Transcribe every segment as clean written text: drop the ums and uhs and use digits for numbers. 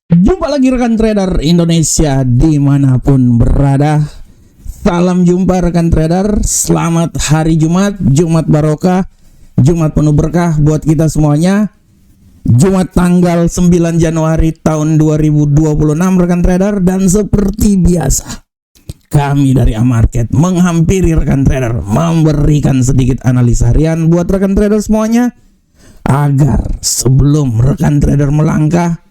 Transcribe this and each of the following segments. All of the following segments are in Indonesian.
Jumpa lagi rekan trader Indonesia dimanapun berada. Salam jumpa rekan trader. Selamat hari Jumat, Jumat Barokah, Jumat penuh berkah buat kita semuanya. Jumat tanggal 9 Januari tahun 2026 rekan trader. Dan seperti biasa, kami dari Amarket menghampiri rekan trader, memberikan sedikit analisa harian buat rekan trader semuanya, agar sebelum rekan trader melangkah,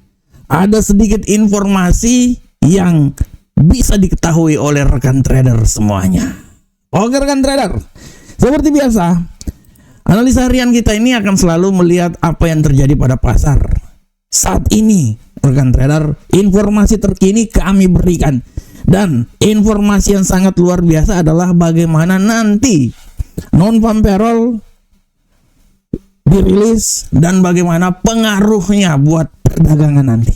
ada sedikit informasi yang bisa diketahui oleh rekan trader semuanya. Oke rekan trader, seperti biasa, analisa harian kita ini akan selalu melihat apa yang terjadi pada pasar saat ini. Rekan trader, informasi terkini kami berikan. Dan informasi yang sangat luar biasa adalah bagaimana nanti non-farm payroll dirilis dan bagaimana pengaruhnya buat perdagangan nanti.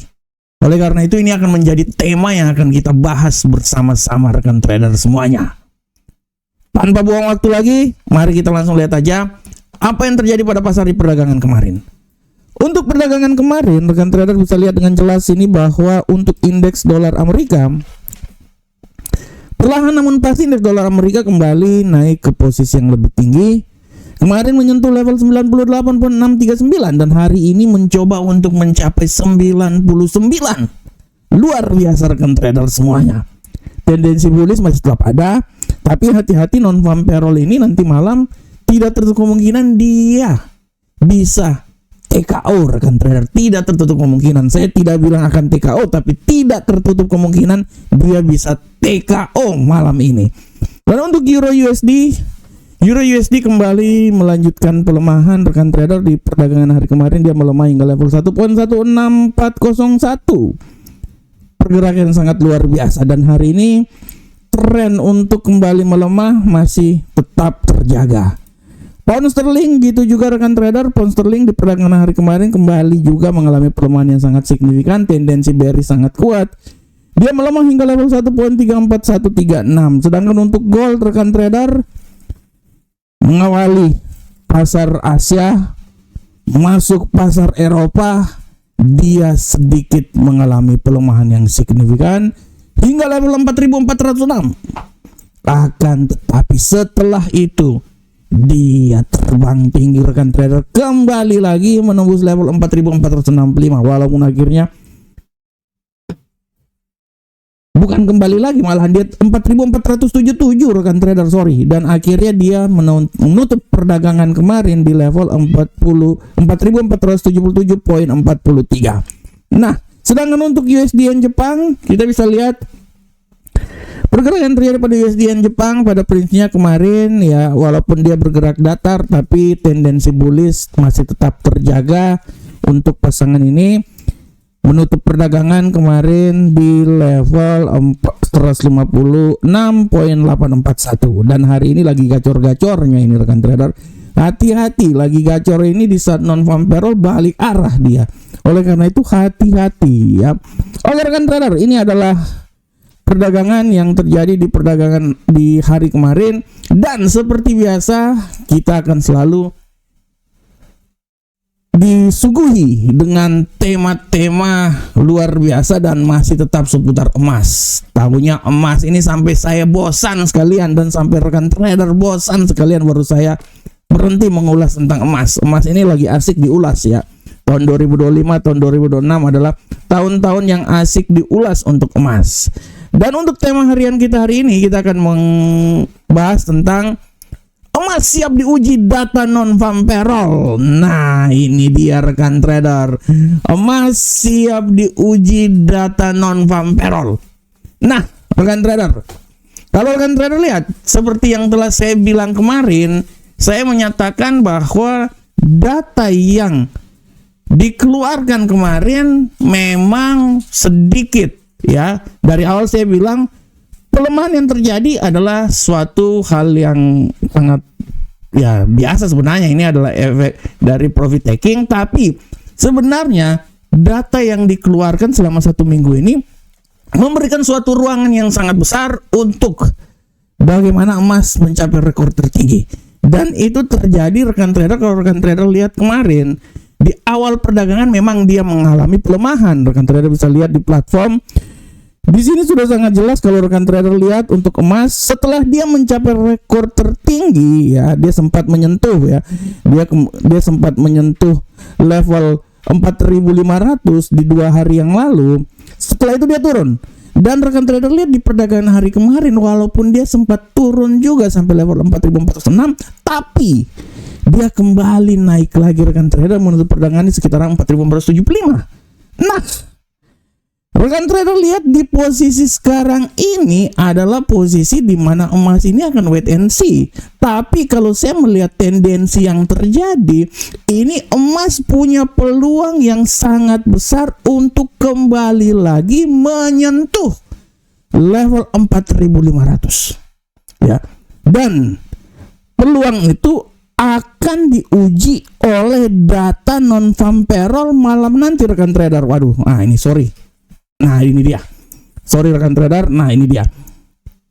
Oleh karena itu ini akan menjadi tema yang akan kita bahas bersama-sama rekan trader semuanya. Tanpa buang waktu lagi, mari kita langsung lihat aja apa yang terjadi pada pasar di perdagangan kemarin. Untuk perdagangan kemarin, rekan trader bisa lihat dengan jelas ini bahwa untuk indeks dolar Amerika, perlahan namun pasti indeks dolar Amerika kembali naik ke posisi yang lebih tinggi. Kemarin menyentuh level 98.639 dan hari ini mencoba untuk mencapai 99. Luar biasa rekan trader semuanya. Tendensi bullish masih tetap ada, tapi hati-hati non-farm payroll ini nanti malam tidak tertutup kemungkinan dia bisa TKO rekan trader. Tidak tertutup kemungkinan. Saya tidak bilang akan TKO, tapi tidak tertutup kemungkinan dia bisa TKO malam ini. Dan untuk Euro USD kembali melanjutkan pelemahan rekan trader. Di perdagangan hari kemarin dia melemah hingga level 1.16401. Pergerakan yang sangat luar biasa, dan hari ini tren untuk kembali melemah masih tetap terjaga. Pound sterling gitu juga rekan trader. Pound sterling di perdagangan hari kemarin kembali juga mengalami pelemahan yang sangat signifikan. Tendensi bearish sangat kuat. Dia melemah hingga level 1.34136. Sedangkan untuk gold rekan trader mengawali pasar Asia masuk pasar Eropa, dia sedikit mengalami pelemahan yang signifikan hingga level 4406. Akan tetapi setelah itu dia terbang tinggi rekan trader, kembali lagi menembus level 4465, walaupun akhirnya bukan kembali lagi, malahan dia 4477 rekan trader, dan akhirnya dia menutup perdagangan kemarin di level 4477.43. Nah, sedangkan untuk USD Jepang kita bisa lihat pergerakan terjadi pada USD Jepang pada prinsipnya kemarin ya, walaupun dia bergerak datar tapi tendensi bullish masih tetap terjaga untuk pasangan ini. Menutup perdagangan kemarin di level 156.841 dan hari ini lagi gacor-gacornya ini rekan trader. Hati-hati, lagi gacor ini di saat non-farm payroll balik arah dia. Oleh karena itu hati-hati ya. Oke rekan trader, ini adalah perdagangan yang terjadi di perdagangan di hari kemarin, dan seperti biasa kita akan selalu disuguhi dengan tema-tema luar biasa dan masih tetap seputar emas. Tahunya emas ini sampai saya bosan sekalian, dan sampai rekan trader bosan sekalian baru saya berhenti mengulas tentang emas. Emas ini lagi asik diulas ya. Tahun 2025, tahun 2026 adalah tahun-tahun yang asik diulas untuk emas. Dan untuk tema harian kita hari ini, kita akan membahas tentang emas siap diuji data non-farm payroll. Nah, ini dia rekan trader. Emas siap diuji data non-farm payroll. Nah, rekan trader, kalau rekan trader lihat, seperti yang telah saya bilang kemarin, saya menyatakan bahwa data yang dikeluarkan kemarin memang sedikit ya. Dari awal saya bilang pelemahan yang terjadi adalah suatu hal yang sangat ya biasa sebenarnya. Ini adalah efek dari profit taking, tapi sebenarnya data yang dikeluarkan selama 1 minggu ini memberikan suatu ruangan yang sangat besar untuk bagaimana emas mencapai rekor tertinggi. Dan itu terjadi rekan trader, kalau rekan trader lihat kemarin Di awal perdagangan memang dia mengalami pelemahan. Rekan trader bisa lihat di platform. Di sini sudah sangat jelas kalau rekan trader lihat untuk emas setelah dia mencapai rekor tertinggi ya, dia sempat menyentuh ya. Dia sempat menyentuh level 4.500 di 2 hari yang lalu. Setelah itu dia turun. Dan rekan trader lihat di perdagangan hari kemarin, walaupun dia sempat turun juga sampai level 4.406, tapi dia kembali naik lagi rekan trader menutup perdagangan di sekitaran 4.475. Nah, rekan trader lihat di posisi sekarang ini adalah posisi di mana emas ini akan wait and see. Tapi kalau saya melihat tendensi yang terjadi, ini emas punya peluang yang sangat besar untuk kembali lagi menyentuh level 4.500. Ya. Dan peluang itu akan diuji oleh data non-farm payroll malam nanti rekan trader. Waduh, ini sorry. Nah ini dia, sorry rekan trader. Nah ini dia,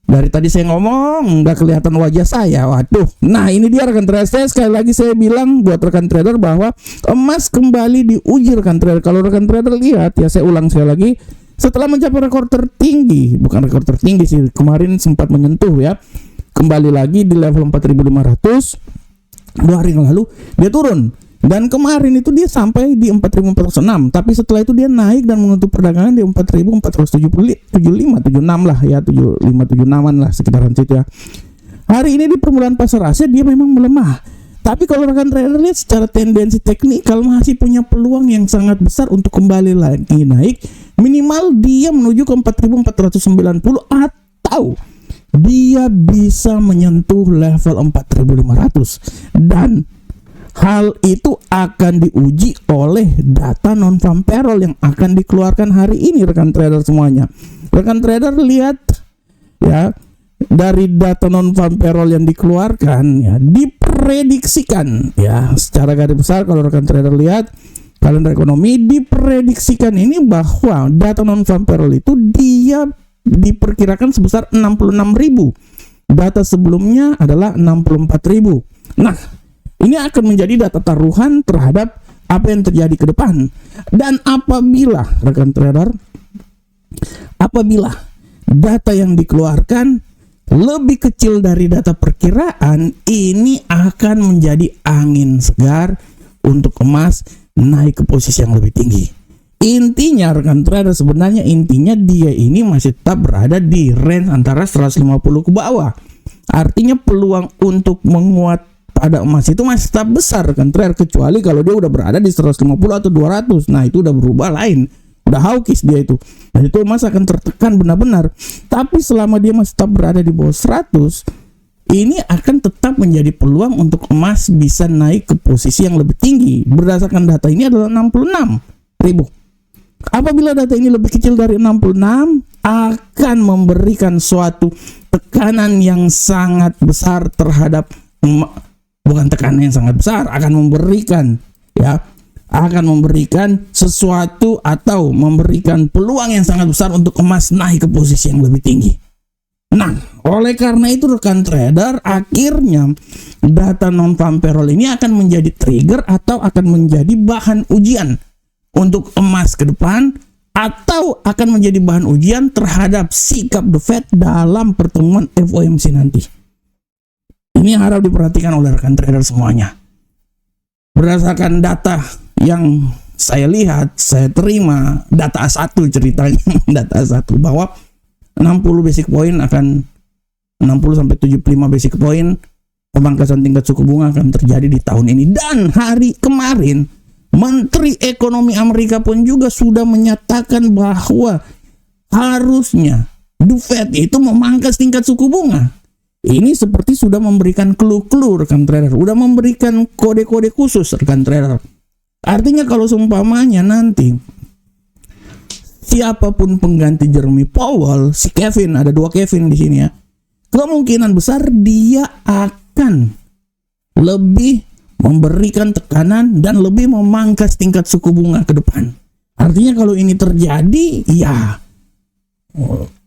dari tadi saya ngomong nggak kelihatan wajah saya. Waduh, nah ini dia rekan trader. Sekali lagi saya bilang buat rekan trader bahwa emas kembali diuji rekan trader. Kalau rekan trader lihat ya, saya ulang sekali lagi, setelah mencapai rekor tertinggi, bukan rekor tertinggi sih, kemarin sempat menyentuh ya, kembali lagi di level 4.500. 2 hari yang lalu dia turun. Dan kemarin itu dia sampai di 4.406, tapi setelah itu dia naik dan menutup perdagangan di 4.475, 76 lah ya, 75-76an lah sekitaran situ ya. Hari ini di permulaan pasar Asia dia memang melemah. Tapi kalau rekan trader lihat secara tendensi teknikal masih punya peluang yang sangat besar untuk kembali lagi naik. Minimal dia menuju ke 4.490 atau dia bisa menyentuh level 4.500. Dan hal itu akan diuji oleh data non-farm payroll yang akan dikeluarkan hari ini rekan trader semuanya. Rekan trader lihat ya, dari data non-farm payroll yang dikeluarkan ya, diprediksikan ya secara garis besar. Kalau rekan trader lihat kalender ekonomi, diprediksikan ini bahwa data non-farm payroll itu dia diperkirakan sebesar 66.000. Data sebelumnya adalah 64.000. Nah, ini akan menjadi data taruhan terhadap apa yang terjadi ke depan. Dan apabila rekan trader, apabila data yang dikeluarkan lebih kecil dari data perkiraan, ini akan menjadi angin segar untuk emas naik ke posisi yang lebih tinggi. Intinya rekan trader, sebenarnya intinya dia ini masih tetap berada di range antara 150 ke bawah. Artinya peluang untuk menguat pada emas itu masih tetap besar rekan trader, kecuali kalau dia udah berada di 150 atau 200. Nah itu udah berubah lain, udah hawkish dia itu. Dan itu emas akan tertekan benar-benar. Tapi selama dia masih tetap berada di bawah 100, ini akan tetap menjadi peluang untuk emas bisa naik ke posisi yang lebih tinggi. Berdasarkan data ini adalah 66.000. Apabila data ini lebih kecil dari 66, akan memberikan suatu tekanan yang sangat besar terhadap emas. Bukan tekanan yang sangat besar, akan memberikan ya, akan memberikan sesuatu atau memberikan peluang yang sangat besar untuk emas naik ke posisi yang lebih tinggi. Nah, oleh karena itu rekan trader, akhirnya data non-farm payroll ini akan menjadi trigger atau akan menjadi bahan ujian untuk emas ke depan, atau akan menjadi bahan ujian terhadap sikap The Fed dalam pertemuan FOMC nanti. Ini yang harus diperhatikan oleh rekan trader semuanya. Berdasarkan data yang saya lihat, saya terima data A1 ceritanya, data A1 bahwa 60 basic point akan 60 sampai 75 basic point pemangkasan tingkat suku bunga akan terjadi di tahun ini. Dan hari kemarin Menteri Ekonomi Amerika pun juga sudah menyatakan bahwa harusnya The Fed itu memangkas tingkat suku bunga. Ini seperti sudah memberikan clue-clue rekan trader, sudah memberikan kode-kode khusus rekan trader. Artinya kalau seumpamanya nanti siapapun pengganti Jeremy Powell, si Kevin, ada 2 Kevin di sini ya, kemungkinan besar dia akan lebih memberikan tekanan dan lebih memangkas tingkat suku bunga ke depan. Artinya kalau ini terjadi, ya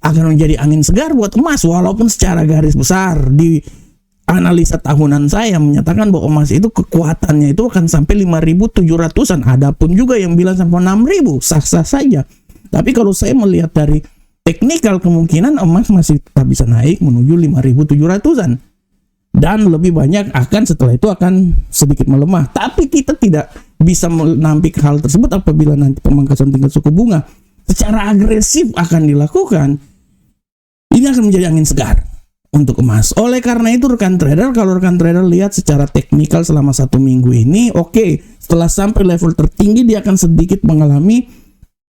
akan menjadi angin segar buat emas, walaupun secara garis besar di analisa tahunan saya menyatakan bahwa emas itu kekuatannya itu akan sampai 5.700-an. Adapun juga yang bilang sampai 6.000, sah-sah saja. Tapi kalau saya melihat dari teknikal, kemungkinan emas masih tetap bisa naik menuju 5.700-an. Dan lebih banyak akan setelah itu akan sedikit melemah. Tapi kita tidak bisa menampik hal tersebut apabila nanti pemangkasan tingkat suku bunga secara agresif akan dilakukan. Ini akan menjadi angin segar untuk emas. Oleh karena itu rekan trader, kalau rekan trader lihat secara teknikal selama 1 minggu ini, oke, setelah sampai level tertinggi dia akan sedikit mengalami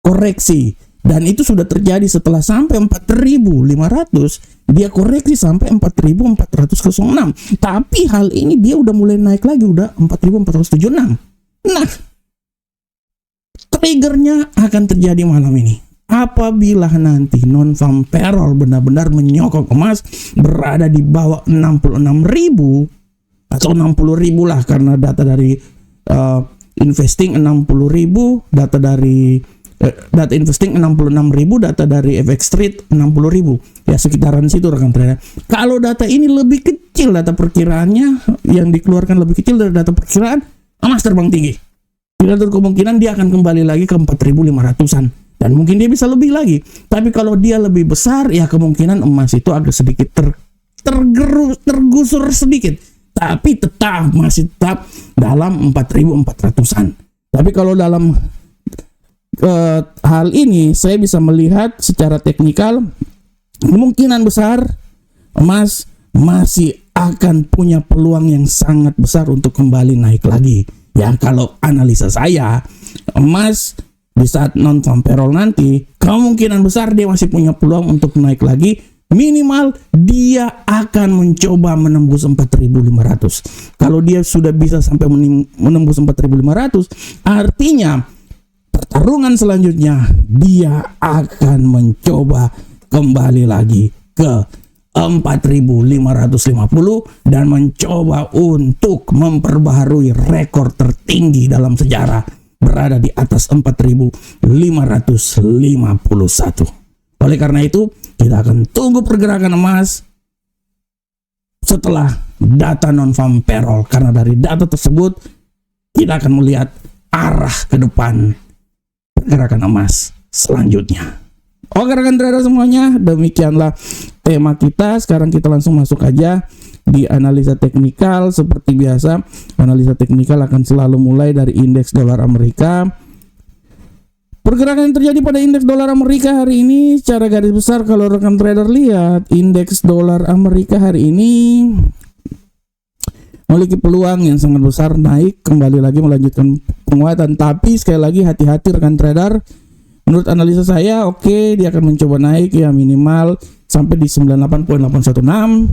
koreksi. Dan itu sudah terjadi setelah sampai 4.500, dia koreksi sampai 4.406. Tapi hal ini dia udah mulai naik lagi, udah 4.476. Nah, triggernya akan terjadi malam ini. Apabila nanti non-farm payroll benar-benar menyokong emas berada di bawah 66.000 atau 60.000 lah, karena data dari investing 60.000, data investing 66.000, data dari FX Trade 60.000, ya sekitaran situ rekan trader. Kalau data ini lebih kecil, data perkiraannya yang dikeluarkan lebih kecil dari data perkiraan, emas terbang tinggi. Tidak ada kemungkinan dia akan kembali lagi ke 4.500-an. Dan mungkin dia bisa lebih lagi. Tapi kalau dia lebih besar, ya kemungkinan emas itu agak sedikit tergusur sedikit. Tapi masih tetap dalam 4.400-an. Tapi kalau dalam hal ini, saya bisa melihat secara teknikal, kemungkinan besar emas masih akan punya peluang yang sangat besar untuk kembali naik lagi. Ya, kalau analisa saya, emas di saat non-farm payroll nanti, kemungkinan besar dia masih punya peluang untuk naik lagi. Minimal dia akan mencoba menembus 4.500. Kalau dia sudah bisa sampai menembus 4.500, artinya pertarungan selanjutnya dia akan mencoba kembali lagi ke 4.550 dan mencoba untuk memperbaharui rekor tertinggi dalam sejarah, berada di atas 4.551. Oleh karena itu, kita akan tunggu pergerakan emas setelah data non-farm payroll, karena dari data tersebut kita akan melihat arah ke depan pergerakan emas selanjutnya. Oke rekan trader semuanya, demikianlah tema kita. Sekarang kita langsung masuk aja di analisa teknikal. Seperti biasa, analisa teknikal akan selalu mulai dari indeks dolar Amerika. Pergerakan yang terjadi pada indeks dolar Amerika hari ini secara garis besar, kalau rekan trader lihat, indeks dolar Amerika hari ini memiliki peluang yang sangat besar naik, kembali lagi melanjutkan penguatan. Tapi sekali lagi hati-hati rekan trader. Menurut analisa saya, oke, dia akan mencoba naik ya minimal sampai di 98.816.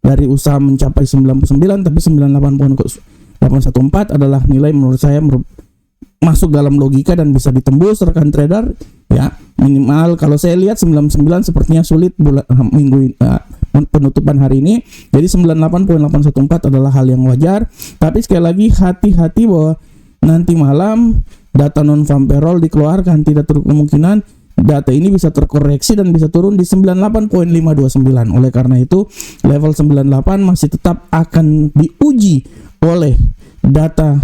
Dari usaha mencapai 99, tapi 98.814 adalah nilai menurut saya masuk dalam logika dan bisa ditembus rekan trader ya. Minimal kalau saya lihat 99 sepertinya sulit minggu penutupan hari ini. Jadi 98.814 adalah hal yang wajar. Tapi sekali lagi hati-hati bahwa nanti malam data non-farm payroll dikeluarkan, tidak terlalu kemungkinan data ini bisa terkoreksi dan bisa turun di 98.529. Oleh karena itu, level 98 masih tetap akan diuji oleh data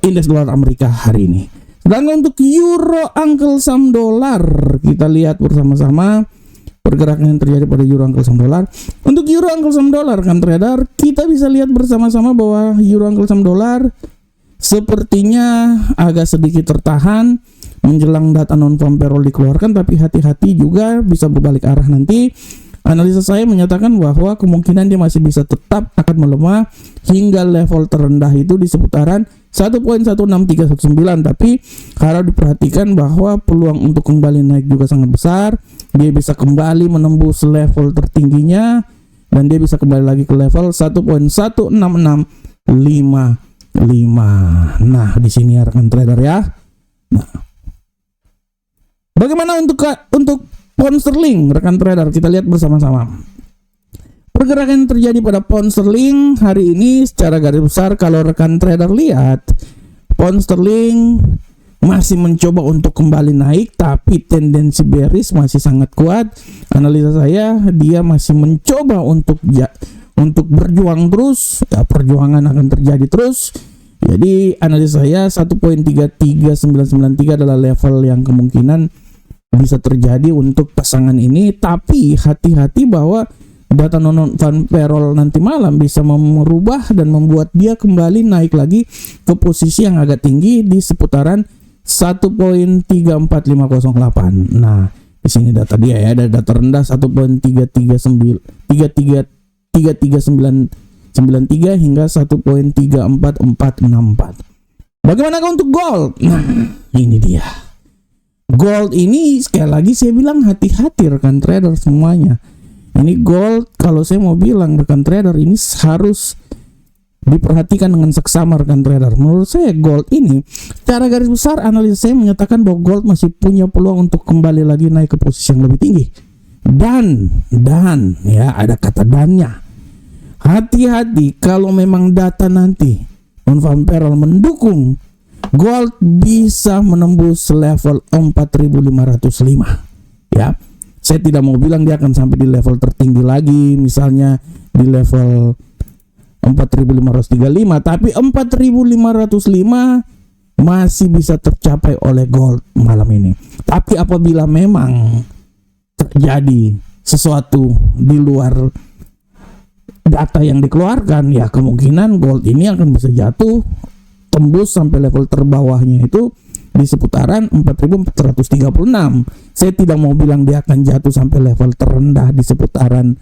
indeks dolar Amerika hari ini. Sedangkan untuk euro Uncle Sam dolar, kita lihat bersama-sama pergerakan yang terjadi pada euro Uncle Sam dolar. Untuk euro Uncle Sam dolar kan trader, kita bisa lihat bersama-sama bahwa euro Uncle Sam dolar sepertinya agak sedikit tertahan menjelang data non-farm payroll dikeluarkan, tapi hati-hati juga bisa berbalik arah nanti. Analisa saya menyatakan bahwa kemungkinan dia masih bisa tetap akan melemah hingga level terendah itu di seputaran 1.16319, tapi harus diperhatikan bahwa peluang untuk kembali naik juga sangat besar. Dia bisa kembali menembus level tertingginya dan dia bisa kembali lagi ke level 1.16655. Nah, di sini ya rekan trader ya. Nah, bagaimana untuk pound sterling rekan trader? Kita lihat bersama-sama. Pergerakan yang terjadi pada pound sterling hari ini secara garis besar, kalau rekan trader lihat, pound sterling masih mencoba untuk kembali naik, tapi tendensi bearish masih sangat kuat. Analisa saya, dia masih mencoba untuk untuk berjuang terus, ya perjuangan akan terjadi terus. Jadi analisa saya 1.33993 adalah level yang kemungkinan bisa terjadi untuk pasangan ini, tapi hati-hati bahwa data non-farm payroll nanti malam bisa merubah dan membuat dia kembali naik lagi ke posisi yang agak tinggi di seputaran 1.34508. Nah, di sini data dia ya, ada data rendah 1.33993 hingga 1.34464. Bagaimana untuk gold? Nah, ini dia. Gold ini sekali lagi saya bilang hati-hati rekan trader semuanya. Ini gold, kalau saya mau bilang rekan trader, ini harus diperhatikan dengan seksama rekan trader. Menurut saya gold ini secara garis besar analisa saya menyatakan bahwa gold masih punya peluang untuk kembali lagi naik ke posisi yang lebih tinggi. Dan ya ada kata dannya. Hati-hati kalau memang data nanti non-farm payroll mendukung, gold bisa menembus level 4.505 ya. Saya tidak mau bilang dia akan sampai di level tertinggi lagi, misalnya di level 4.535, tapi 4.505 masih bisa tercapai oleh gold malam ini. Tapi apabila memang terjadi sesuatu di luar data yang dikeluarkan, ya kemungkinan gold ini akan bisa jatuh tembus sampai level terbawahnya itu di seputaran 4.436. Saya tidak mau bilang dia akan jatuh sampai level terendah di seputaran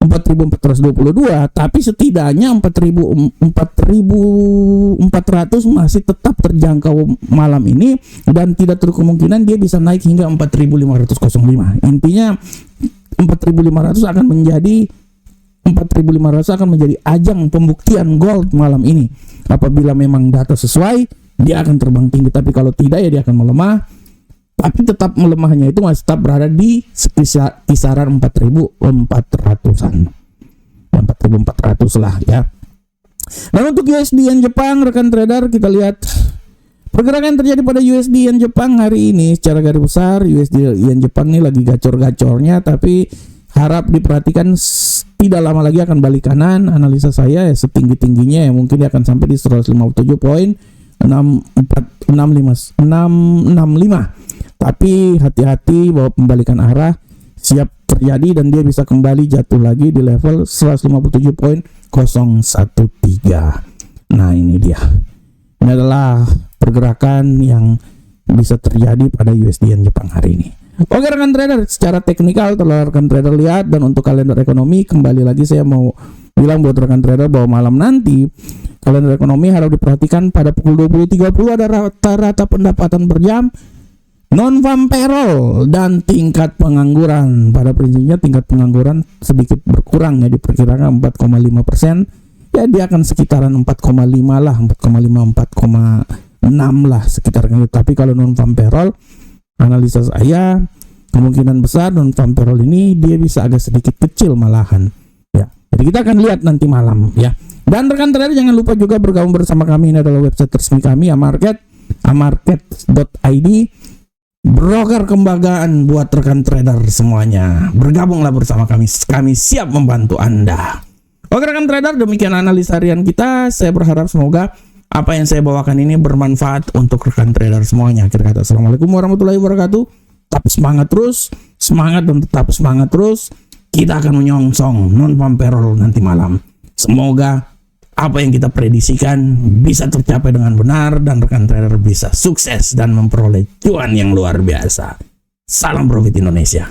4.422, tapi setidaknya 4.400 masih tetap terjangkau malam ini, dan tidak terlalu kemungkinan dia bisa naik hingga 4.505. Intinya 4.500 akan menjadi ajang pembuktian gold malam ini. Apabila memang data sesuai, dia akan terbang tinggi, tapi kalau tidak ya dia akan melemah. Tapi tetap melemahnya itu masih tetap berada di kisaran 4.400-an. 4.400 lah ya. Dan untuk USD Yen Jepang rekan trader, kita lihat pergerakan yang terjadi pada USD Yen Jepang hari ini secara garis besar. USD Yen Jepang ini lagi gacor-gacornya, tapi harap diperhatikan tidak lama lagi akan balik kanan. Analisa saya ya setinggi-tingginya ya mungkin dia akan sampai di 157.665. Tapi hati-hati bahwa pembalikan arah siap terjadi dan dia bisa kembali jatuh lagi di level 157.013. Nah ini dia. Ini adalah pergerakan yang bisa terjadi pada USD Yen Jepang hari ini. Oke rekan trader, secara teknikal telah rekan trader lihat, dan untuk kalender ekonomi kembali lagi saya mau bilang buat rekan trader bahwa malam nanti kalender ekonomi harus diperhatikan. Pada pukul 20.30 ada rata-rata pendapatan per jam, non-farm payroll, dan tingkat pengangguran. Pada prinsipnya tingkat pengangguran sedikit berkurang ya, diperkirakan 4,5%. Ya dia akan sekitaran 4,5 lah, 4,5, 4,6 lah sekitarnya. Tapi kalau non-farm payroll, analisa saya kemungkinan besar non-farm payroll ini dia bisa agak sedikit kecil malahan ya. Jadi kita akan lihat nanti malam ya. Dan rekan trader jangan lupa juga bergabung bersama kami. Ini adalah website resmi kami, amarket.id, broker kebanggaan buat rekan trader semuanya. Bergabunglah bersama kami, kami siap membantu Anda. Oke rekan trader, demikian analisa harian kita. Saya berharap semoga apa yang saya bawakan ini bermanfaat untuk rekan trader semuanya. Akhir kata, assalamualaikum warahmatullahi wabarakatuh. Tetap semangat terus, semangat dan tetap semangat terus. Kita akan menyongsong non-farm payroll nanti malam. Semoga apa yang kita prediksikan bisa tercapai dengan benar dan rekan trader bisa sukses dan memperoleh cuan yang luar biasa. Salam profit Indonesia.